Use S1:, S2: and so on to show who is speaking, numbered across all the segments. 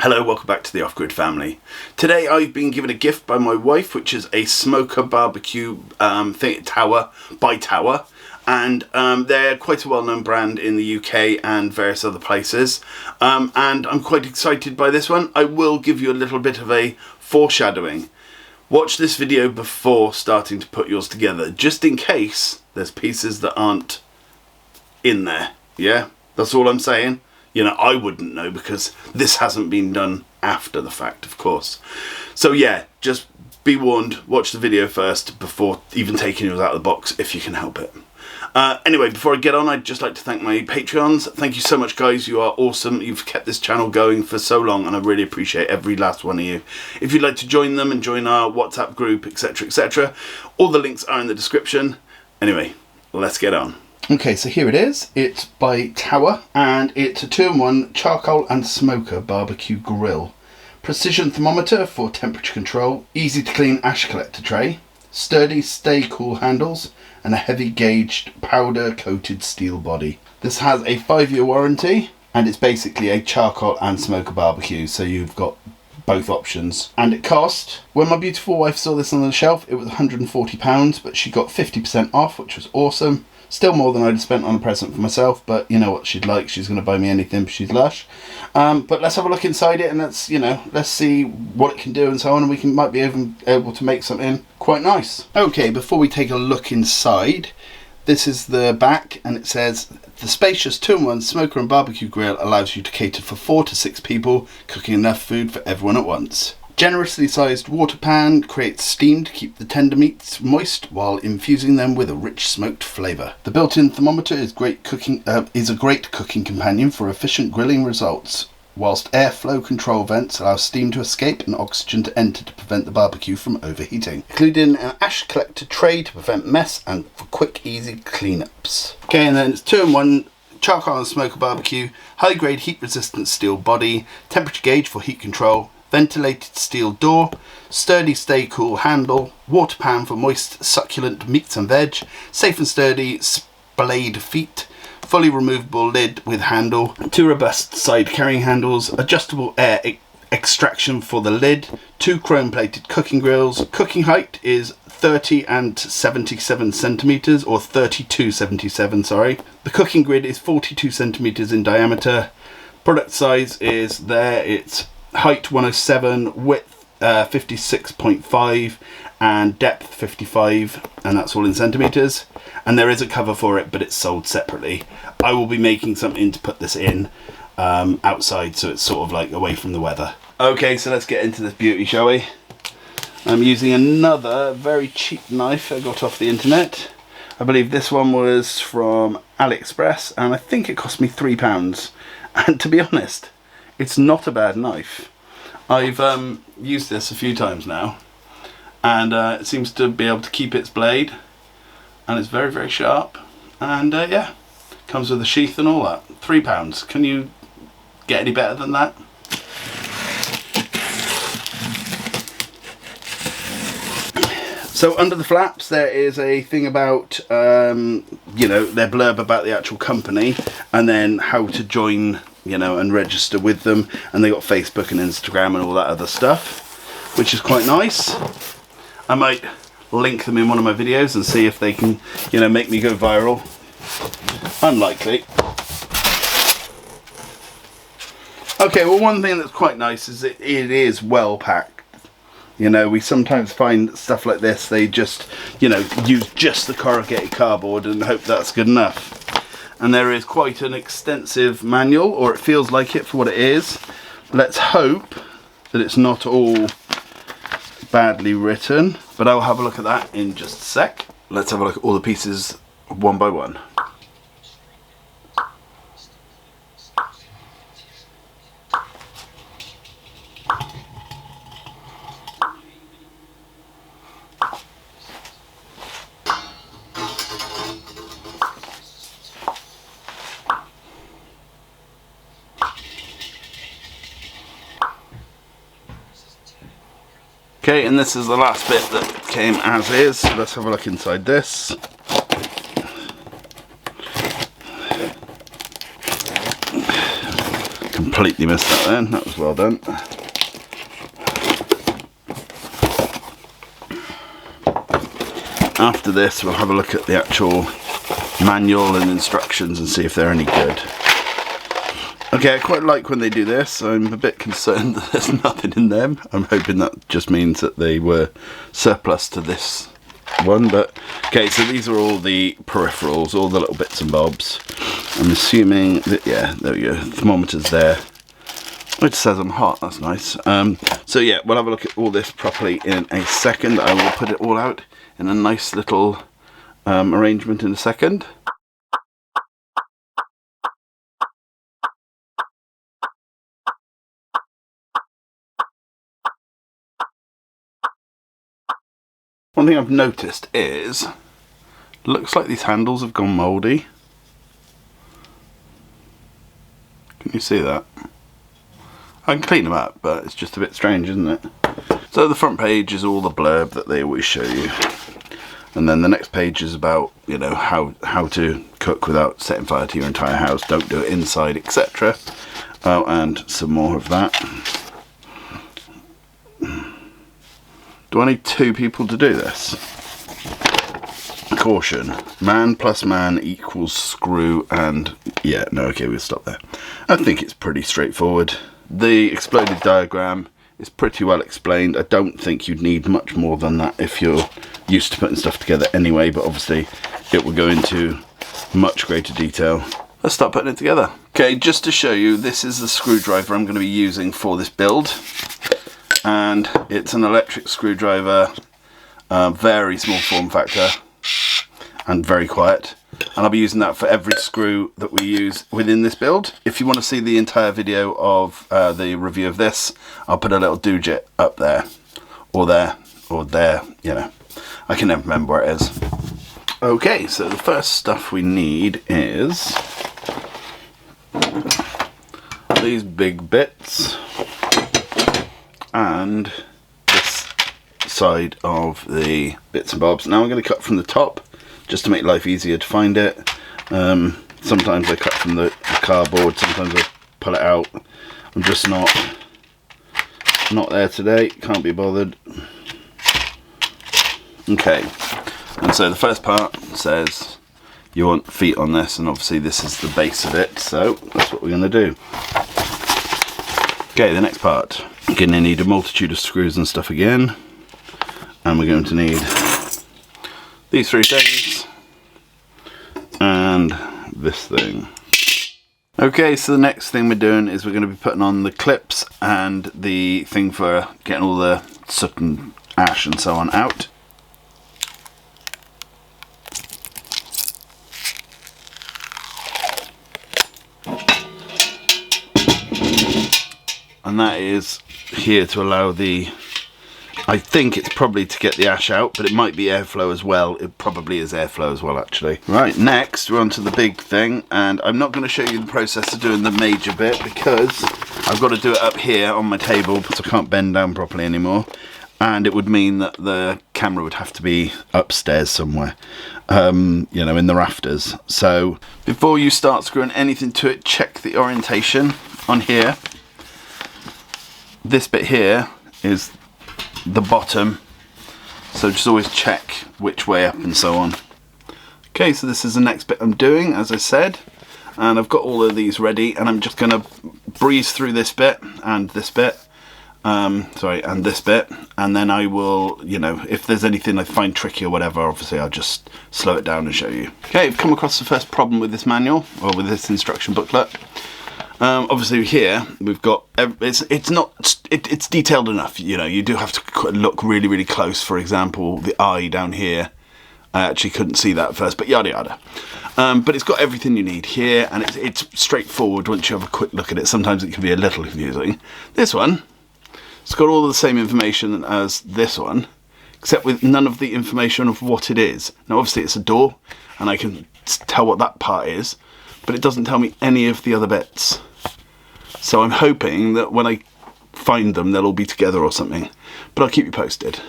S1: Hello, welcome back to the Off-Grid family. Today I've been given a gift by my wife, which is a smoker barbecue tower by Tower, and they're quite a well-known brand in the UK and various other places, and I'm quite excited by this one. I will give you a little bit of a foreshadowing. Watch this video before starting to put yours together, just in case there's pieces that aren't in there. Yeah, that's all I'm saying. You know, I wouldn't know because this hasn't been done after the fact, of course. So yeah, just be warned, watch the video first before even taking yours out of the box if you can help it. Anyway, before I get on, I'd just like to thank my Patreons. Thank you so much, guys. You are awesome. You've kept this channel going for so long, and I really appreciate every last one of you. If you'd like to join them and join our WhatsApp group, etc., all the links are in the description. Anyway, let's get on. Okay, so here it is. It's by Tower, and it's a 2-in-1 charcoal and smoker barbecue grill. Precision thermometer for temperature control, easy to clean ash collector tray, sturdy stay cool handles, and a heavy gauged powder coated steel body. This has a 5-year warranty, and it's basically a charcoal and smoker barbecue, so you've got both options. And it cost, when my beautiful wife saw this on the shelf, it was £140, but she got 50% off, which was awesome. Still more than I'd have spent on a present for myself, but you know what she'd like. She's going to buy me anything, she's lush. But let's have a look inside it, and let's see what it can do and so on, and we might be able to make something quite nice. Okay, before we take a look inside, this is the back, and it says, the spacious 2-in-1 smoker and barbecue grill allows you to cater for 4 to 6 people, cooking enough food for everyone at once. Generously sized water pan creates steam to keep the tender meats moist while infusing them with a rich smoked flavour. The built-in thermometer is a great cooking companion for efficient grilling results, whilst airflow control vents allow steam to escape and oxygen to enter to prevent the barbecue from overheating. Including an ash collector tray to prevent mess and for quick, easy cleanups. Okay, and then it's 2-in-1 charcoal and smoker barbecue, high-grade heat-resistant steel body, temperature gauge for heat control, ventilated steel door, sturdy stay cool handle, water pan for moist succulent meats and veg, safe and sturdy splayed feet, fully removable lid with handle, 2 robust side carrying handles, adjustable air extraction for the lid, 2 chrome plated cooking grills. Cooking height is 30 and 77 centimeters, or 32.77, sorry. The cooking grid is 42 centimeters in diameter. Product size is there, it's height 107, width 56.5, and depth 55, and that's all in centimeters. And there is a cover for it, but it's sold separately. I will be making something to put this in outside, so it's sort of like away from the weather. Okay, so let's get into this beauty, shall we? I'm using another very cheap knife I got off the internet. I believe this one was from AliExpress, and I think it cost me £3. And to be honest, it's not a bad knife. I've used this a few times now, and it seems to be able to keep its blade, and it's very, very sharp, and yeah, comes with a sheath and all that. £3. Can you get any better than that? So under the flaps there is a thing about, their blurb about the actual company, and then how to join, and register with them. And they got Facebook and Instagram and all that other stuff, which is quite nice. I might link them in one of my videos and see if they can, make me go viral. Unlikely. Okay, well, one thing that's quite nice is it is well packed. We sometimes find stuff like this, they just, use just the corrugated cardboard and hope that's good enough. And there is quite an extensive manual, or it feels like it for what it is. Let's hope that it's not all badly written, but I'll have a look at that in just a sec. Let's have a look at all the pieces one by one. Okay, and this is the last bit that came as is, so let's have a look inside this. completely missed that then. That was well done. After this, we'll have a look at the actual manual and instructions and see if they're any good. Okay, I quite like when they do this. I'm a bit concerned that there's nothing in them. I'm hoping that just means that they were surplus to this one. But okay, so these are all the peripherals, all the little bits and bobs. I'm assuming that, yeah, there we go, thermometer's there. It says I'm hot, that's nice. So yeah, we'll have a look at all this properly in a second. I will put it all out in a nice little arrangement in a second. One thing I've noticed is, looks like these handles have gone mouldy. Can you see that? I can clean them up, but it's just a bit strange, isn't it? So the front page is all the blurb that they always show you. And then the next page is about, you know, how to cook without setting fire to your entire house. Don't do it inside, etc. Oh, and some more of that. Do I need 2 people to do this? Caution. Man plus man equals screw and... yeah, no, okay, we'll stop there. I think it's pretty straightforward. The exploded diagram is pretty well explained. I don't think you'd need much more than that if you're used to putting stuff together anyway, but obviously it will go into much greater detail. Let's start putting it together. Okay, just to show you, this is the screwdriver I'm going to be using for this build. And it's an electric screwdriver, very small form factor and very quiet. And I'll be using that for every screw that we use within this build. If you want to see the entire video of the review of this, I'll put a little doojit up there, or there, you know. I can never remember where it is. Okay, so the first stuff we need is these big bits and this side of the bits and bobs. Now I'm going to cut from the top just to make life easier to find it. Sometimes I cut from the cardboard, sometimes I pull it out. I'm just not there today, can't be bothered. Okay, and so the first part says you want feet on this, and obviously this is the base of it, so that's what we're going to do. Okay, the next part. We're going to need a multitude of screws and stuff again, and we're going to need these 3 things and this thing. Okay, so the next thing we're doing is we're going to be putting on the clips and the thing for getting all the soot and ash and so on out. And that is here to allow the, I think it's probably to get the ash out, but it might be airflow as well. It probably is airflow as well, actually. Right, next we're on to the big thing, and I'm not going to show you the process of doing the major bit because I've got to do it up here on my table because I can't bend down properly anymore, and it would mean that the camera would have to be upstairs somewhere, you know, in the rafters. So before you start screwing anything to it, check the orientation on here. This bit here is the bottom, so just always check which way up and so on. Okay, so this is the next bit I'm doing, as I said, and I've got all of these ready, and I'm just going to breeze through this bit and this bit, and this bit, and then I will, you know, if there's anything I find tricky or whatever, obviously I'll just slow it down and show you. Okay, I've come across the first problem with this manual, or with this instruction booklet. Obviously here we've got, it's detailed enough, you know, you do have to look really, really close. For example, the eye down here, I actually couldn't see that at first, but yada yada. But it's got everything you need here, and it's straightforward once you have a quick look at it. Sometimes it can be a little confusing. This one, it's got all the same information as this one, except with none of the information of what it is. Now obviously it's a door, and I can tell what that part is, but it doesn't tell me any of the other bits. So I'm hoping that when I find them, they'll all be together or something. But I'll keep you posted.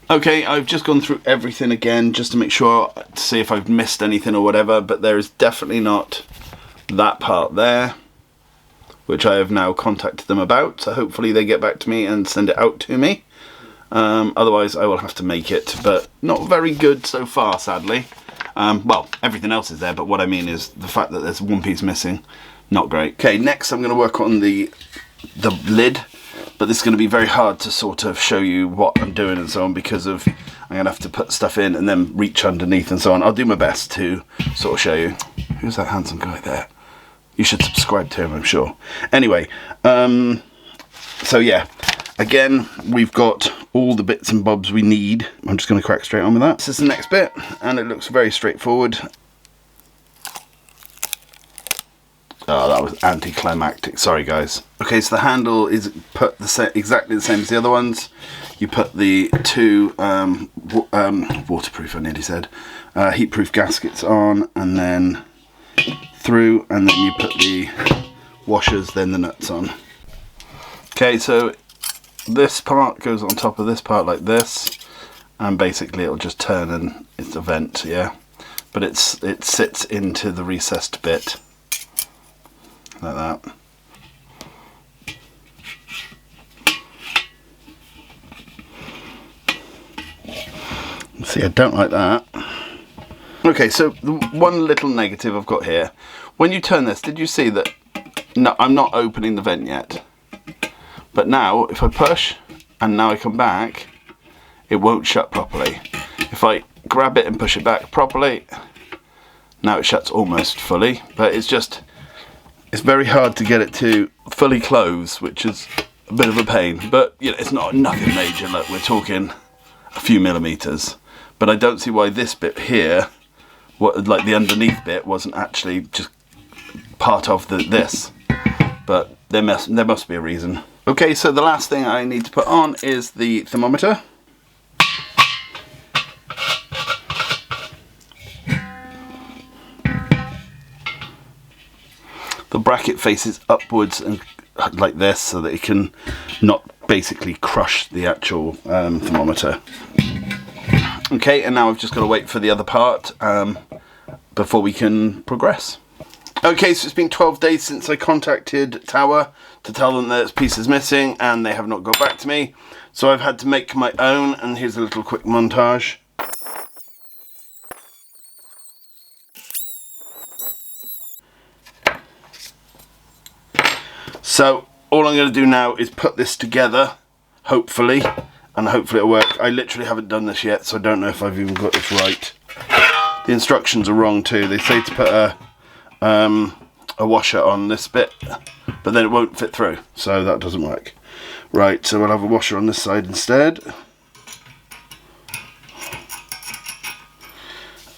S1: Okay, I've just gone through everything again just to make sure, to see if I've missed anything or whatever, but there is definitely not that part there, which I have now contacted them about, so hopefully they get back to me and send it out to me. Otherwise I will have to make it, but not very good so far, sadly. Well, everything else is there, but what I mean is the fact that there's one piece missing, not great. Okay, next I'm going to work on the lid, but this is going to be very hard to sort of show you what I'm doing and so on, because of I'm going to have to put stuff in and then reach underneath and so on. I'll do my best to sort of show you. Who's that handsome guy there? You should subscribe to him, I'm sure. Anyway, so yeah, again, we've got all the bits and bobs we need. I'm just going to crack straight on with that. This is the next bit, and it looks very straightforward. Oh, that was anticlimactic. Sorry, guys. Okay, so the handle is put exactly the same as the other ones. You put the two waterproof, I nearly said, heat-proof gaskets on, and then through, and then you put the washers, then the nuts on. Okay, so this part goes on top of this part like this, and basically it'll just turn and it's a vent, yeah. But it sits into the recessed bit like that. See, I don't like that. Okay, so the one little negative I've got here, when you turn this, did you see that? No, I'm not opening the vent yet. But now, if I push, and now I come back, it won't shut properly. If I grab it and push it back properly, now it shuts almost fully, but it's very hard to get it to fully close, which is a bit of a pain. But, you know, it's not nothing major, look, we're talking a few millimeters. But I don't see why this bit here, like the underneath bit, wasn't actually just part of this. But there must be a reason. Okay, so the last thing I need to put on is the thermometer. The bracket faces upwards and like this, so that it can not basically crush the actual thermometer. Okay, and now I've just got to wait for the other part before we can progress. Okay, so it's been 12 days since I contacted Tower to tell them that this piece is missing, and they have not got back to me. So I've had to make my own, and here's a little quick montage. So all I'm going to do now is put this together, hopefully, and hopefully it'll work. I literally haven't done this yet, so I don't know if I've even got this right. The instructions are wrong too. They say to put a washer on this bit, but then it won't fit through, so that doesn't work. Right, so we'll have a washer on this side instead.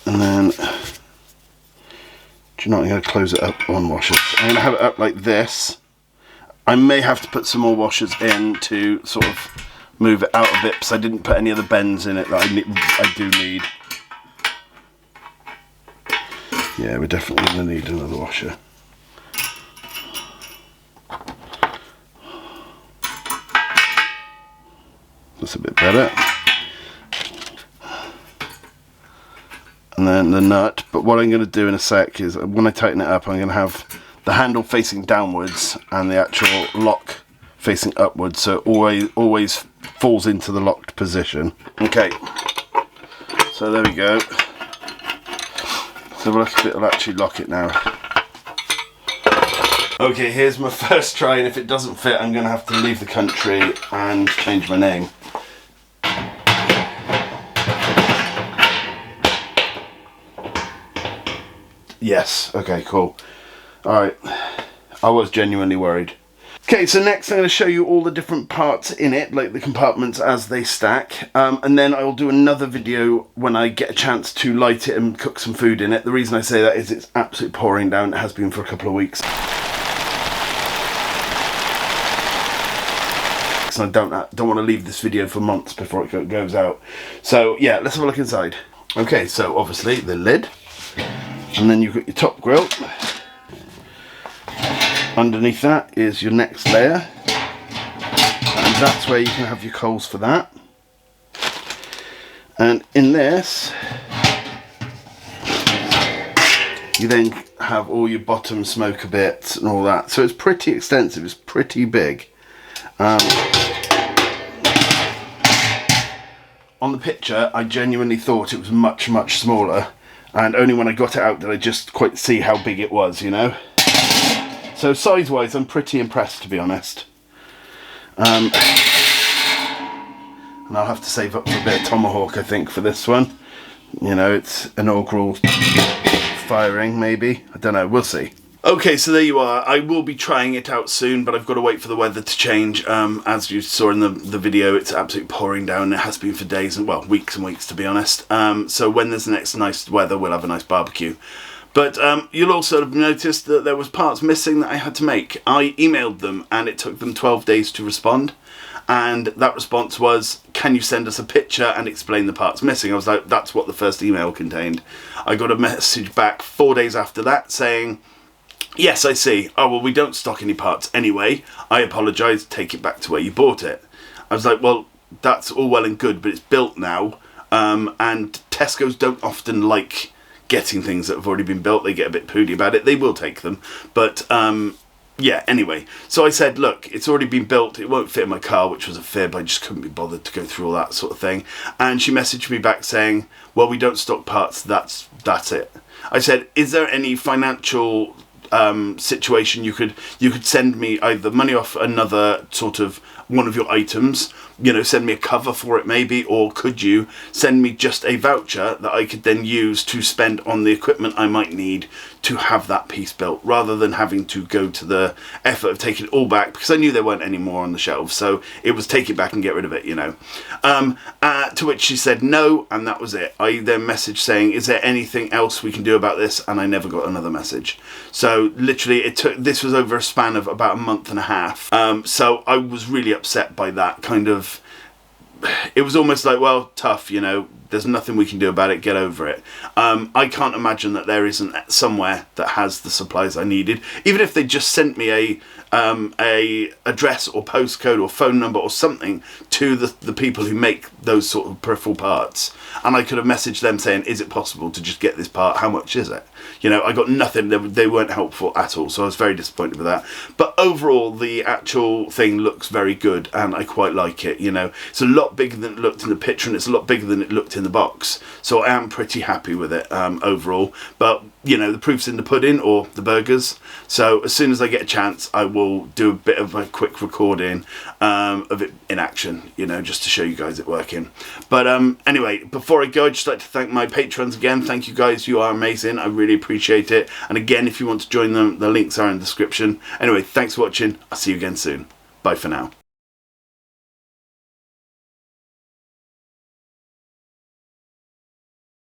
S1: And then, do you know what, I'm going to close it up on washers. I'm going to have it up like this. I may have to put some more washers in to sort of move it out a bit, because I didn't put any of the bends in it that I do need. Yeah, we're definitely going to need another washer. That's a bit better. And then the nut, but what I'm going to do in a sec is when I tighten it up, I'm going to have the handle facing downwards and the actual lock facing upwards, so it always falls into the locked position. Okay, so there we go. So we'll look if it'll actually lock it now. Okay, here's my first try, and if it doesn't fit, I'm going to have to leave the country and change my name. Yes, okay, cool. Alright, I was genuinely worried. Okay, so next I'm going to show you all the different parts in it, like the compartments as they stack, and then I will do another video when I get a chance to light it and cook some food in it. The reason I say that is it's absolutely pouring down. It has been for a couple of weeks. And I don't want to leave this video for months before it goes out. So yeah, let's have a look inside. Okay, so obviously the lid, and then you've got your top grill. Underneath that is your next layer, and that's where you can have your coals for that. And in this You then have all your bottom smoker bits and all that. So it's pretty extensive, it's pretty big. On the picture, I genuinely thought it was much, much smaller. And only when I got it out did I just quite see how big it was, you know. So size-wise, I'm pretty impressed, to be honest. And I'll have to save up for a bit of tomahawk, I think, for this one. You know, it's inaugural firing, maybe. I don't know, we'll see. Okay, so there you are. I will be trying it out soon, but I've got to wait for the weather to change. As you saw in the video, it's absolutely pouring down. It has been for days, and well, weeks and weeks, to be honest. So when there's the next nice weather, we'll have a nice barbecue. But you'll also have noticed that there was parts missing that I had to make. I emailed them, and it took them 12 days to respond. And that response was, can you send us a picture and explain the parts missing? I was like, that's what the first email contained. I got a message back 4 days after that saying, yes, I see. Oh, well, we don't stock any parts anyway. I apologise. Take it back to where you bought it. I was like, well, that's all well and good, but it's built now. And Tesco's don't often like getting things that have already been built. They get a bit poody about it. They will take them. But yeah, anyway. So I said, look, it's already been built. It won't fit in my car, which was a fib. I just couldn't be bothered to go through all that sort of thing. And she messaged me back saying, well, we don't stock parts. That's it. I said, is there any financial situation you could send me either money off another sort of one of your items, you know, send me a cover for it maybe, or could you send me just a voucher that I could then use to spend on the equipment I might need to have that piece built, rather than having to go to the effort of taking it all back, because I knew there weren't any more on the shelves, so it was take it back and get rid of it, you know. To which she said no, and that was it. I then messaged saying, is there anything else we can do about this? And I never got another message. So literally this was over a span of about a month and a half. So I was really upset by that kind of, it was almost like, well, tough, you know, there's nothing we can do about it, get over it. I can't imagine that there isn't somewhere that has the supplies I needed. Even if they just sent me a address or postcode or phone number or something to the people who make those sort of peripheral parts, and I could have messaged them saying, is it possible to just get this part? How much is it? You know, I got nothing. They weren't helpful at all, so I was very disappointed with that. But overall, the actual thing looks very good, and I quite like it. You know, it's a lot bigger than it looked in the picture, and it's a lot bigger than it looked in the box. So I am pretty happy with it overall. But you know, the proof's in the pudding, or the burgers. So as soon as I get a chance, I will do a bit of a quick recording of it in action, you know, just to show you guys it working. But anyway, before I go, I'd just like to thank my patrons again. Thank you guys, you are amazing. I really appreciate it. And again, if you want to join them, the links are in the description. Anyway, thanks for watching. I'll see you again soon. Bye for now.